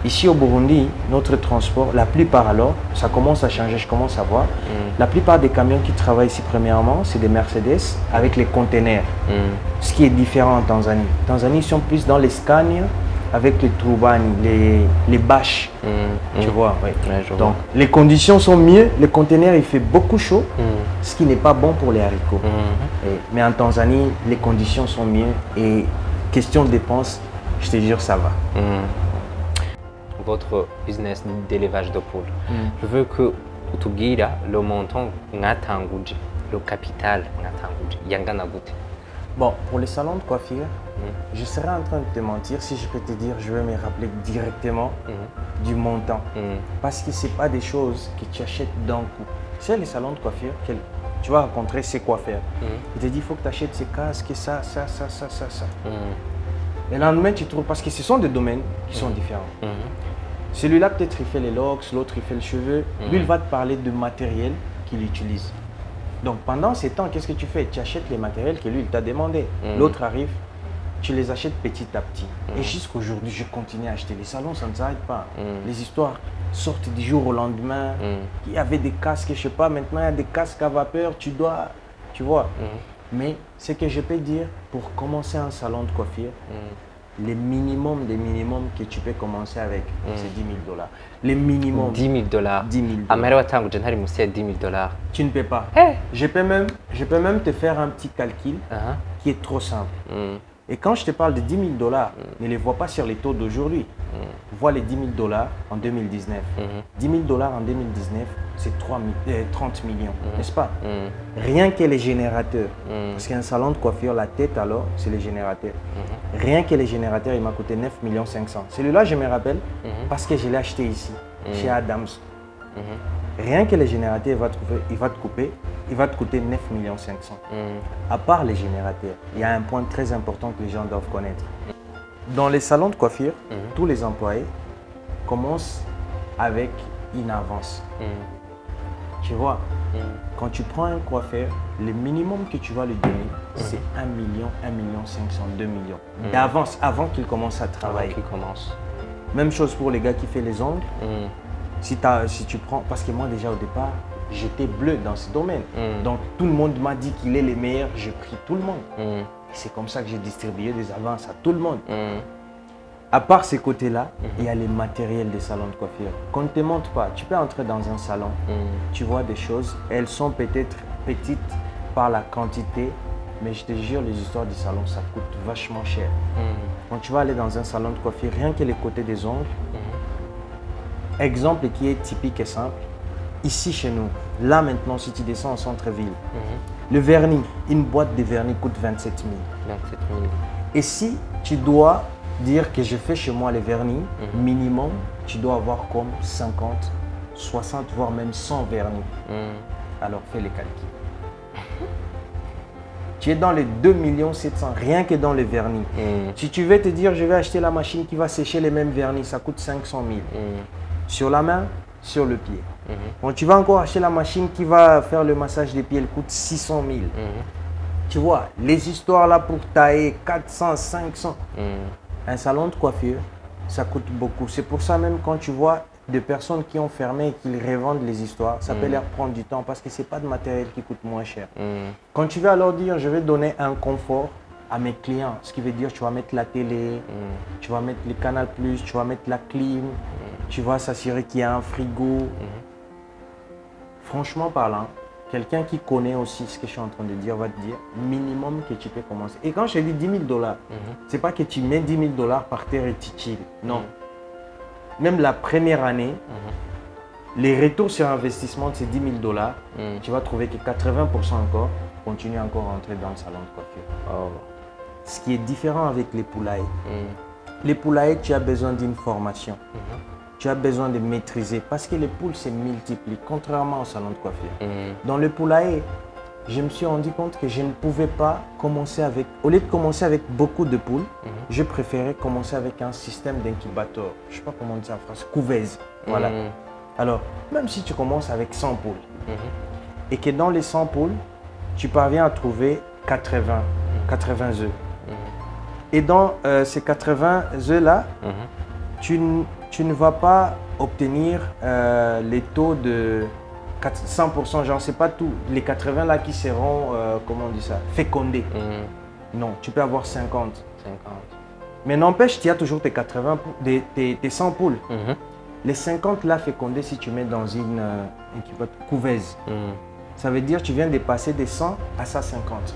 Ici au Burundi, notre transport, la plupart alors, ça commence à changer, je commence à voir. La plupart des camions qui travaillent ici premièrement, c'est des Mercedes avec les containers. Ce qui est différent en Tanzanie. En Tanzanie, ils sont plus dans les Scania avec les turbani, les bâches, tu vois. Ouais. Ouais, je Donc, vois. les conditions sont mieux. Le conteneur, il fait beaucoup chaud, ce qui n'est pas bon pour les haricots. Mais en Tanzanie, les conditions sont mieux et question de dépenses, je te jure, ça va. Votre business d'élevage de poules. Je veux que utubwira le montant mwatanguje, le capital mwatanguje, yangana gute. Bon, pour les salons de coiffure, je serais en train de te mentir si je peux te dire, je vais me rappeler directement du montant. Parce que ce n'est pas des choses que tu achètes d'un coup. Tu sais, les salons de coiffure, tu vas rencontrer ces coiffeurs. Ils te disent, il faut que tu achètes ces casques, ça. Le lendemain, tu trouves, parce que ce sont des domaines qui sont différents. Celui-là, peut-être, il fait les locks, l'autre, il fait le cheveu. Lui, il va te parler de matériel qu'il utilise. Donc, pendant ces temps, qu'est-ce que tu fais? Tu achètes les matériels que lui, il t'a demandé. L'autre arrive, tu les achètes petit à petit. Et jusqu'aujourd'hui, je continue à acheter. Les salons, ça ne s'arrête pas. Les histoires sortent du jour au lendemain. Il y avait des casques, je ne sais pas, maintenant, il y a des casques à vapeur. Tu vois. Mais ce que je peux dire, pour commencer un salon de coiffure, le minimum des minimums que tu peux commencer avec, c'est 10 000 $. Le minimum. 10 000 $. 10 000 $. Amahera watanguje ntari musi ya 10 000 $. Tu ne peux pas. Je peux même te faire un petit calcul qui est trop simple. Et quand je te parle de 10 000 $, ne les vois pas sur les taux d'aujourd'hui. Vois les 10 000 $ en 2019. 10 000 $ en 2019, c'est 30 millions, n'est-ce pas? Rien que les générateurs. Parce qu'un salon de coiffure, la tête alors, c'est les générateurs. Rien que les générateurs, il m'a coûté 9 500 000. Celui-là, je me rappelle parce que je l'ai acheté ici, chez Adams. Rien que les générateurs, il va te coûter 9 500 000. À part les générateurs, il y a un point très important que les gens doivent connaître. Dans les salons de coiffure, tous les employés commencent avec une avance. Tu vois, quand tu prends un coiffeur, le minimum que tu vas lui donner, c'est 1 million, 1 million 500, 2 millions d'avance avant qu'il commence à travailler. Même chose pour les gars qui font les ongles. Si tu prends, parce que moi déjà au départ, j'étais bleu dans ce domaine. Donc tout le monde m'a dit qu'il est le meilleur, j'ai pris tout le monde. Et c'est comme ça que j'ai distribué des avances à tout le monde. À part ces côtés-là, il y a les matériels des salons de coiffure. Qu'on ne te montre pas. Tu peux entrer dans un salon, tu vois des choses, elles sont peut-être petites par la quantité, mais je te jure, les histoires du salon, ça coûte vachement cher. Quand tu vas aller dans un salon de coiffure, rien que les côtés des ongles, exemple qui est typique et simple, ici chez nous, là maintenant, si tu descends au centre-ville, le vernis, une boîte de vernis coûte 27 000. 27 000. Et si tu dois dire que je fais chez moi les vernis, minimum, tu dois avoir comme 50, 60, voire même 100 vernis. Alors fais les calculs. Tu es dans les 2 700 000, rien que dans les vernis. Si tu veux te dire, je vais acheter la machine qui va sécher les mêmes vernis, ça coûte 500 000. Sur la main, sur le pied. Quand tu vas encore acheter la machine qui va faire le massage des pieds, elle coûte 600 000. Tu vois, les histoires là pour tailler 400, 500. Un salon de coiffure, ça coûte beaucoup. C'est pour ça même quand tu vois des personnes qui ont fermé et qui revendent les histoires, ça peut leur prendre du temps parce que ce n'est pas de matériel qui coûte moins cher. Quand tu vas leur dire, je vais donner un confort à mes clients, ce qui veut dire tu vas mettre la télé, tu vas mettre le Canal+, tu vas mettre la clim, tu vas s'assurer qu'il y a un frigo. Franchement parlant, quelqu'un qui connaît aussi ce que je suis en train de dire va te dire minimum que tu peux commencer. Et quand je dis 10 000 $, c'est pas que tu mets 10 000 $ par terre et tu chill. Non. Même la première année, les retours sur investissement de ces 10 000 $, tu vas trouver que 80% encore continuent encore à entrer dans le salon de coiffure. Ce qui est différent avec les poulaillers. Les poulaillers, tu as besoin d'une formation. Tu as besoin de maîtriser parce que les poules se multiplient, contrairement au salon de coiffure. Dans le poulailler, je me suis rendu compte que je ne pouvais pas commencer avec, au lieu de commencer avec beaucoup de poules, je préférais commencer avec un système d'incubateur. Je ne sais pas comment on dit ça en français, couveuse. Voilà. Alors, même si tu commences avec 100 poules et que dans les 100 poules, tu parviens à trouver 80 œufs. Et dans ces 80 œufs-là, tu ne vas pas obtenir les taux de 100%, genre c'est pas tout. Les 80 là qui seront, comment on dit ça, fécondés. Non, tu peux avoir 50. Mais n'empêche, tu as toujours tes 80, tes 100 poules. Les 50 là fécondés, si tu mets dans une couveuse, ça veut dire que tu viens de passer des 100 à 150.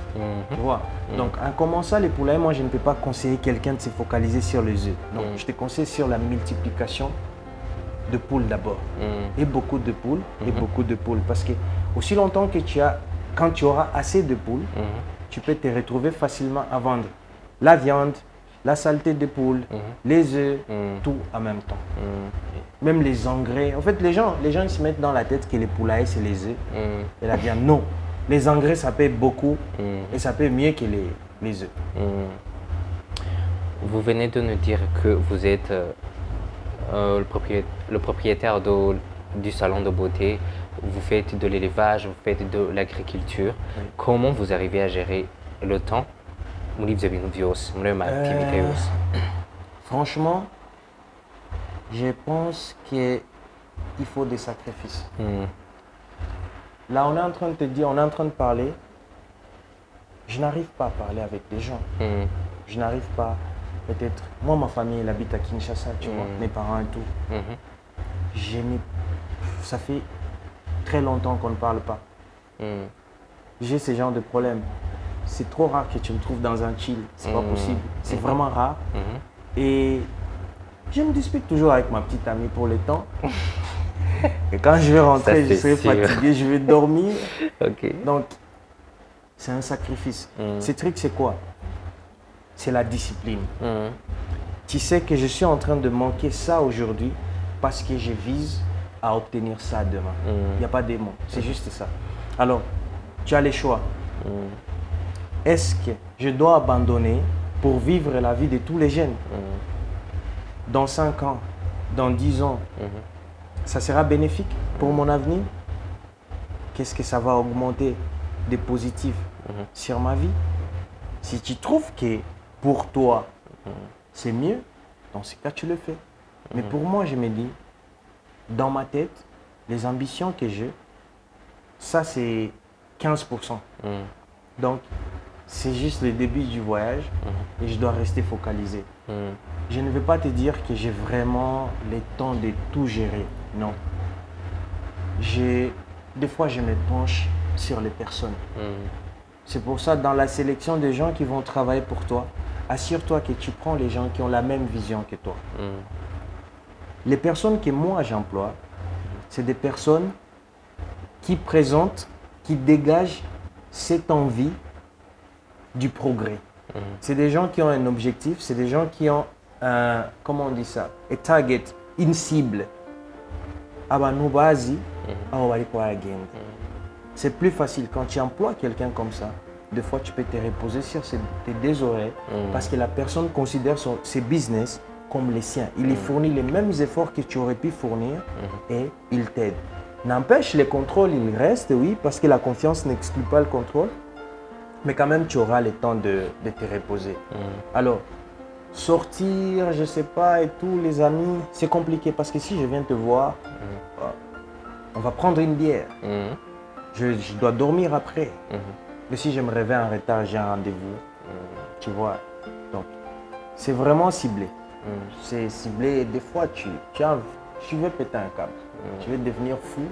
Tu vois? Donc, en commençant les poulaillers, moi, je ne peux pas conseiller quelqu'un de se focaliser sur les œufs. Donc, je te conseille sur la multiplication de poules d'abord. Et beaucoup de poules, et beaucoup de poules. Parce que aussi longtemps que quand tu auras assez de poules, tu peux te retrouver facilement à vendre la viande, la saleté des poules, les œufs, tout en même temps. Même les engrais. En fait, les gens ils se mettent dans la tête que les poulaillers, c'est les œufs et la viande. Non. Les engrais, ça paye beaucoup et ça paye mieux que les œufs. Vous venez de nous dire que vous êtes le propriétaire du salon de beauté. Vous faites de l'élevage, vous faites de l'agriculture. Oui. Comment vous arrivez à gérer le temps? Franchement, je pense qu'il faut des sacrifices. Là, on est en train de te dire, on est en train de parler. Je n'arrive pas à parler avec des gens. Je n'arrive pas, peut-être. Moi, ma famille, elle habite à Kinshasa, tu vois, mes parents et tout. Ça fait très longtemps qu'on ne parle pas. J'ai ce genre de problème. C'est trop rare que tu me trouves dans un chill. C'est pas possible. C'est vraiment rare. Et je me dispute toujours avec ma petite amie pour le temps. Et quand je vais rentrer, je serai fatigué, je vais dormir. Donc, c'est un sacrifice. Ce truc, c'est quoi? C'est la discipline. Tu sais que je suis en train de manquer ça aujourd'hui parce que je vise à obtenir ça demain. Il n'y a pas de mots, c'est juste ça. Alors, tu as les choix. Est-ce que je dois abandonner pour vivre la vie de tous les jeunes? Dans 5 ans, dans 10 ans, ça sera bénéfique pour mon avenir? Qu'est-ce que ça va augmenter des positifs sur ma vie? Si tu trouves que pour toi, c'est mieux, dans ce cas, tu le fais. Mais pour moi, je me dis, dans ma tête, les ambitions que j'ai, ça c'est 15%. Donc, c'est juste le début du voyage et je dois rester focalisé. Je ne vais pas te dire que j'ai vraiment le temps de tout gérer. Non. Des fois, je me penche sur les personnes. C'est pour ça, dans la sélection des gens qui vont travailler pour toi, assure-toi que tu prends les gens qui ont la même vision que toi. Les personnes que moi j'emploie, c'est des personnes qui présentent, qui dégagent cette envie du progrès. C'est des gens qui ont un objectif, c'est des gens qui ont un, comment on dit ça, un target, une cible. C'est plus facile quand tu emploies quelqu'un comme ça. Des fois, tu peux te reposer sur tes deux oreilles parce que la personne considère ses business comme les siens. Il y fournit les mêmes efforts que tu aurais pu fournir et il t'aide. N'empêche, les contrôles, ils restent, oui, parce que la confiance n'exclut pas le contrôle. Mais quand même, tu auras le temps de te reposer. Alors, sortir, je ne sais pas, et tout, les amis, c'est compliqué parce que si je viens te voir, on va prendre une bière. Je dois dormir après. Mais si je me réveille en retard, j'ai un rendez-vous. Tu vois. Donc, c'est vraiment ciblé. C'est ciblé et des fois, tu veux péter un câble. Tu veux devenir fou.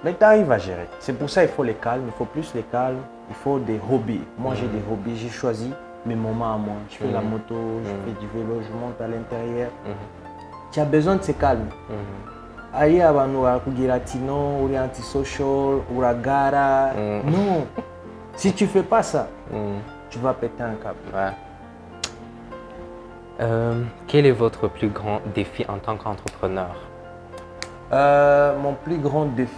Mais tu arrives à gérer. C'est pour ça qu'il faut les calmes. Il faut plus les calmes. Il faut des hobbies. Moi, j'ai des hobbies. J'ai choisi mes moments à moi. Je fais la moto, je fais du vélo, je monte à l'intérieur. Tu as besoin de ces calmes. Aïe, abantu bakugira ati non, uri antisocial, uragara. Non. Si tu ne fais pas ça, tu vas péter un câble. Quel est votre plus grand défi en tant qu'entrepreneur? Mon plus grand défi.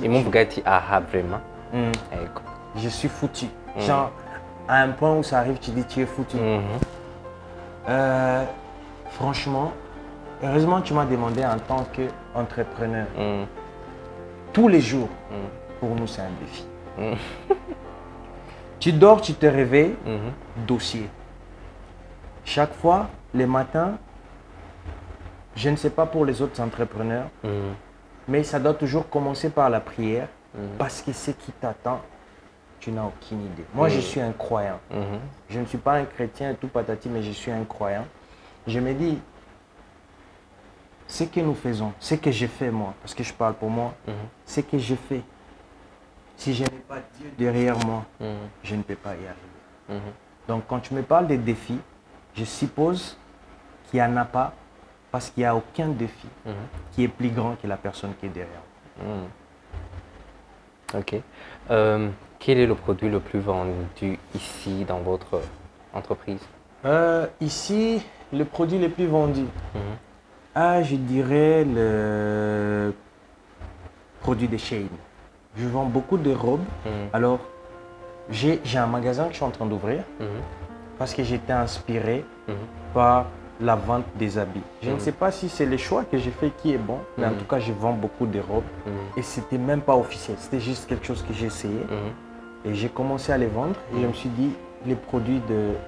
Et mon Bugatti vraiment. Je suis foutu. Genre, à un point où ça arrive, tu dis tu es foutu. Franchement, heureusement, tu m'as demandé en tant qu'entrepreneur. Tous les jours, pour nous, c'est un défi. Tu dors, tu te réveilles, dossier. Chaque fois, les matins, je ne sais pas pour les autres entrepreneurs, mais ça doit toujours commencer par la prière parce que ce qui t'attend, tu n'as aucune idée. Moi, je suis un croyant. Je ne suis pas un chrétien et tout patati, mais je suis un croyant. Je me dis, ce que nous faisons, ce que je fais moi, parce que je parle pour moi, ce que je fais, si je n'ai pas Dieu derrière moi, je ne peux pas y arriver. Donc, quand tu me parles des défis, je suppose qu'il n'y en a pas, parce qu'il n'y a aucun défi qui est plus grand que la personne qui est derrière. Ok. Quel est le produit le plus vendu ici dans votre entreprise? Ici, le produit le plus vendu, je dirais le produit de Shein. Je vends beaucoup de robes. Alors, j'ai un magasin que je suis en train d'ouvrir parce que j'étais inspiré par la vente des habits. Je ne sais pas si c'est le choix que j'ai fait qui est bon, mais en tout cas, je vends beaucoup de robes et c'était même pas officiel. C'était juste quelque chose que j'ai essayé et j'ai commencé à les vendre et je me suis dit,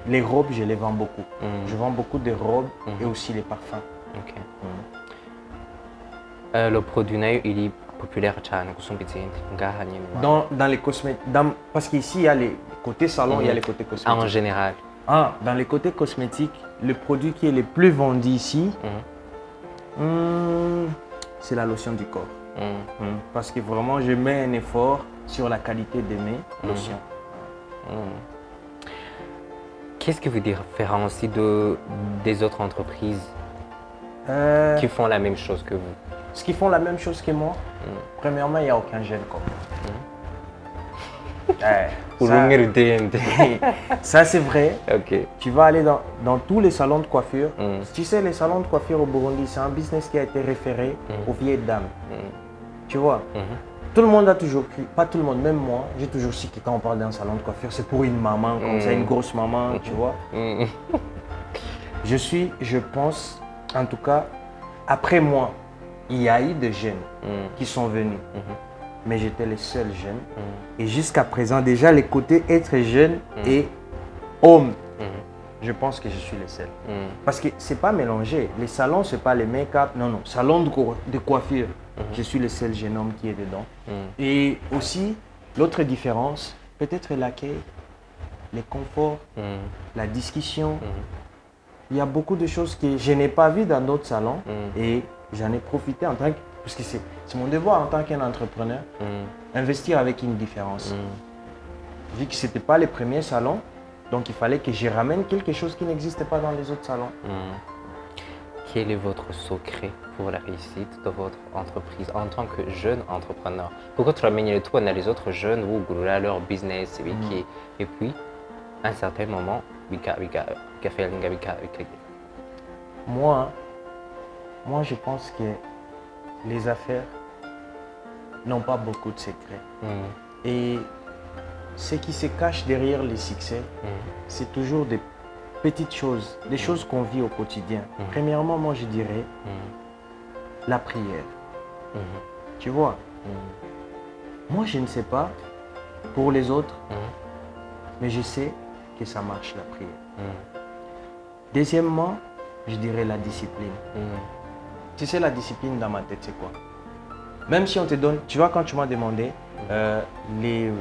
les robes, je les vends beaucoup. Je vends beaucoup de robes et aussi les parfums. Ok. Le produit il est populaire dans les cosmétiques, parce qu'ici il y a les côtés salon, il y a les côtés cosmétiques. En général. Dans les côtés cosmétiques, le produit qui est le plus vendu ici, c'est la lotion du corps. Parce que vraiment, je mets un effort sur la qualité de mes lotions. Qu'est-ce qui vous différencie des autres entreprises qui font la même chose que vous? Ce qui font la même chose que moi, premièrement, il n'y a aucun gène comme moi. Ça c'est vrai. Okay. Tu vas aller dans tous les salons de coiffure. Tu sais, les salons de coiffure au Burundi, c'est un business qui a été référé aux vieilles dames. Tu vois, tout le monde a toujours cru, pas tout le monde, même moi, j'ai toujours su que quand on parle d'un salon de coiffure, c'est pour une maman, comme ça, une grosse maman, tu vois. Je pense, en tout cas, après moi, il y a eu des jeunes qui sont venus. Mais j'étais le seul jeune. Et jusqu'à présent, déjà, les côtés être jeune et homme, je pense que je suis le seul. Parce que ce n'est pas mélangé. Les salons, ce n'est pas les make-up. Non, non. Salon de coiffure, je suis le seul jeune homme qui est dedans. Et aussi, l'autre différence, peut-être l'accueil, les conforts, la discussion. Il y a beaucoup de choses que je n'ai pas vues dans d'autres salons. Et j'en ai profité en tant que... Parce que c'est mon devoir en tant qu'un entrepreneur, investir avec une différence. Vu que ce n'était pas les premiers salons, donc il fallait que je ramène quelque chose qui n'existait pas dans les autres salons. Quel est votre secret pour la réussite de votre entreprise en tant que jeune entrepreneur? Pourquoi tu ramènes le tout dans les autres jeunes ou leur business et puis, à un certain moment, moi, je pense que les affaires n'ont pas beaucoup de secrets. Et ce qui se cache derrière les succès, c'est toujours des petites choses, des choses qu'on vit au quotidien. Premièrement, moi, je dirais la prière. Tu vois, moi, je ne sais pas pour les autres, mais je sais que ça marche, la prière. Deuxièmement, je dirais la discipline. Tu sais, la discipline dans ma tête, c'est quoi? Même si on te donne, tu vois, quand tu m'as demandé les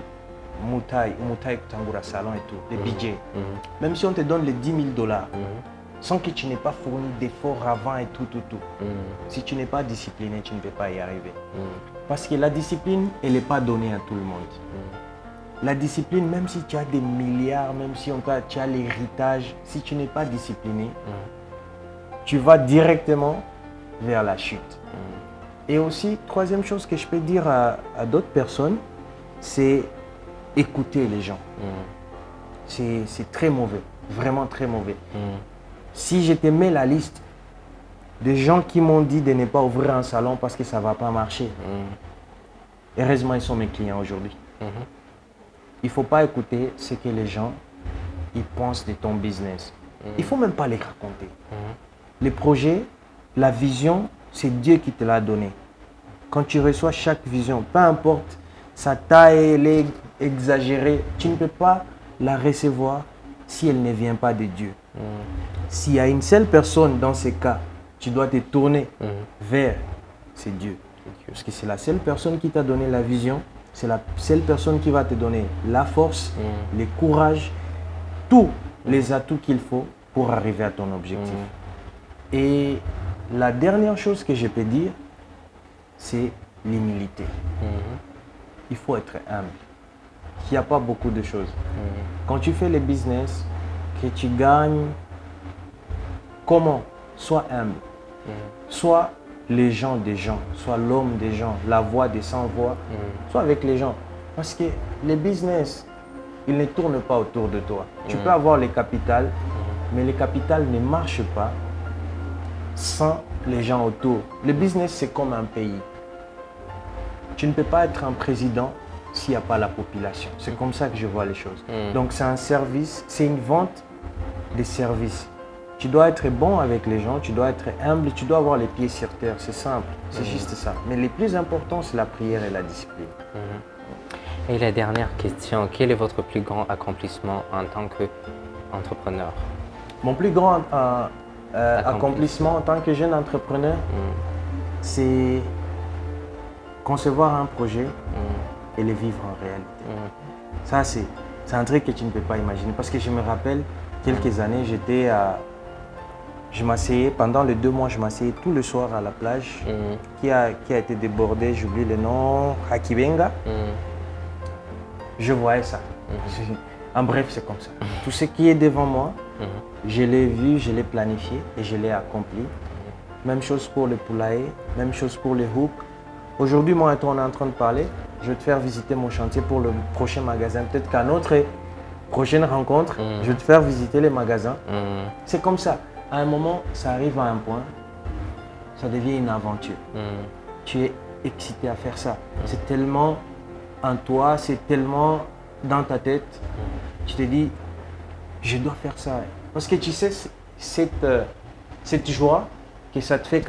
Mutai Kutangura Salon et tout, les budgets, même si on te donne les 10 000 $, sans que tu n'aies pas fourni d'efforts avant et tout, si tu n'es pas discipliné, tu ne peux pas y arriver. Parce que la discipline, elle n'est pas donnée à tout le monde. La discipline, même si tu as des milliards, même si tu as l'héritage, si tu n'es pas discipliné, tu vas directement vers la chute. Et aussi, troisième chose que je peux dire à d'autres personnes, c'est écouter les gens. C'est très mauvais, vraiment très mauvais. Si je te mets la liste des gens qui m'ont dit de ne pas ouvrir un salon parce que ça ne va pas marcher, heureusement, ils sont mes clients aujourd'hui. Il ne faut pas écouter ce que les gens ils pensent de ton business. Il ne faut même pas les raconter. Les projets, la vision, c'est Dieu qui te l'a donné. Quand tu reçois chaque vision, peu importe sa taille, elle est exagérée, tu ne peux pas la recevoir si elle ne vient pas de Dieu. S'il y a une seule personne dans ces cas, tu dois te tourner vers, c'est Dieu. Parce que c'est la seule personne qui t'a donné la vision, c'est la seule personne qui va te donner la force, le courage, tous les atouts qu'il faut pour arriver à ton objectif. Et la dernière chose que je peux dire, c'est l'humilité. Il faut être humble. Il n'y a pas beaucoup de choses. Quand tu fais le business, que tu gagnes, comment? Sois humble. Sois les gens des gens, sois l'homme des gens, la voix des sans-voix. Sois avec les gens. Parce que les business, ils ne tournent pas autour de toi. Tu peux avoir les capitales, mais les capitales ne marchent pas sans les gens autour. Le business, c'est comme un pays. Tu ne peux pas être un président s'il n'y a pas la population. C'est comme ça que je vois les choses. Donc c'est un service, c'est une vente de services. Tu dois être bon avec les gens, tu dois être humble, tu dois avoir les pieds sur terre. C'est simple, c'est juste ça. Mais le plus important, c'est la prière et la discipline. Et la dernière question, quel est votre plus grand accomplissement en tant qu'entrepreneur? Mon plus grand accomplissement en tant que jeune entrepreneur, c'est concevoir un projet et le vivre en réalité. Ça, c'est un truc que tu ne peux pas imaginer. Parce que je me rappelle, quelques années, je m'asseyais, pendant les 2 mois, je m'asseyais tout le soir à la plage qui a été débordée, j'oublie le nom, Hakibenga. Je voyais ça. En bref, c'est comme ça. Tout ce qui est devant moi, je l'ai vu, je l'ai planifié et je l'ai accompli. Même chose pour le poulailler, même chose pour les hooks. Aujourd'hui, moi et toi, on est en train de parler. Je vais te faire visiter mon chantier pour le prochain magasin. Peut-être qu'à notre prochaine rencontre, je vais te faire visiter les magasins. C'est comme ça. À un moment, ça arrive à un point, ça devient une aventure. Tu es excité à faire ça. C'est tellement en toi, c'est tellement dans ta tête. Tu te dis, je dois faire ça. Parce que tu sais, cette joie que ça te fait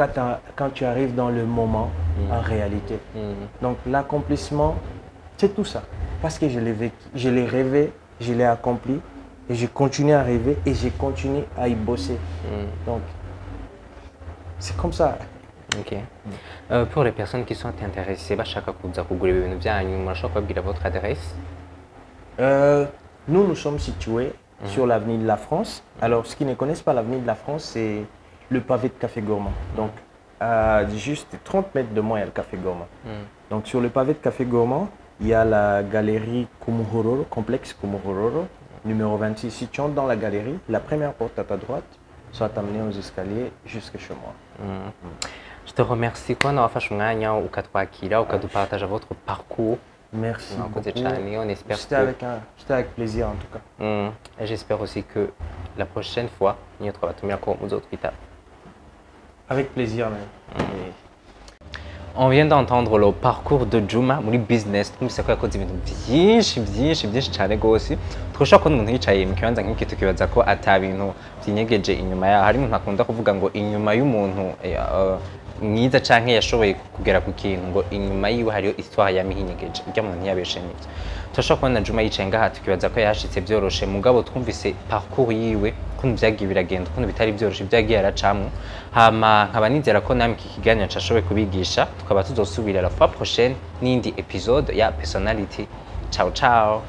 quand tu arrives dans le moment en réalité. Donc l'accomplissement, c'est tout ça. Parce que je l'ai vécu, je l'ai rêvé, je l'ai accompli. Et je continue à rêver et je continue à y bosser. Donc, c'est comme ça. Ok. Pour les personnes qui sont intéressées, votre adresse? Nous sommes situés sur l'avenue de la France. Alors, ceux qui ne connaissent pas l'avenue de la France, c'est le pavé de Café Gourmand. Donc, à juste 30 mètres de moi, il y a le Café Gourmand. Donc, sur le pavé de Café Gourmand, il y a la galerie Kumuhororo, complexe Kumuhororo. Numéro 26, si tu entres dans la galerie, la première porte à ta droite soit t'amener aux escaliers jusque chez moi. Je te remercie qu'on a fait partager votre parcours. Merci beaucoup. On espère C'était avec plaisir en tout cas. Et j'espère aussi que la prochaine fois, nous retrouvons aux autres étapes. Avec plaisir même. On vient d'entendre le parcours de Juma muri business. Twumvise ko yakoze ibintu byinshi cyane gose. Turashaka ko umuntu yicaye mu kibanza nk'iki tukibaza ko atabintu byinyegeje inyuma ya. Hari umuntu akunda kuvuga ngo inyuma y'umuntu mwiza canke yashoboye kugera ku kintu ngo inyuma yiwe hariyo histoire yamihinyegeje. Irya muntu ntiyabeshe nibyo. Turashaka kubona Juma yicaye ngaha tukibaza ko yashitse byoroshe mugabo twumvise parcours yiwe kuntu byagiye biragenda kuntu bitari byoroshe byagiye aracamwe. Hama nkaba nizera ko namwe iki kiganiro cyashoboye kubigisha tukaba tuzosubira la fois prochaine n'indi episode ya personality. Ciao ciao.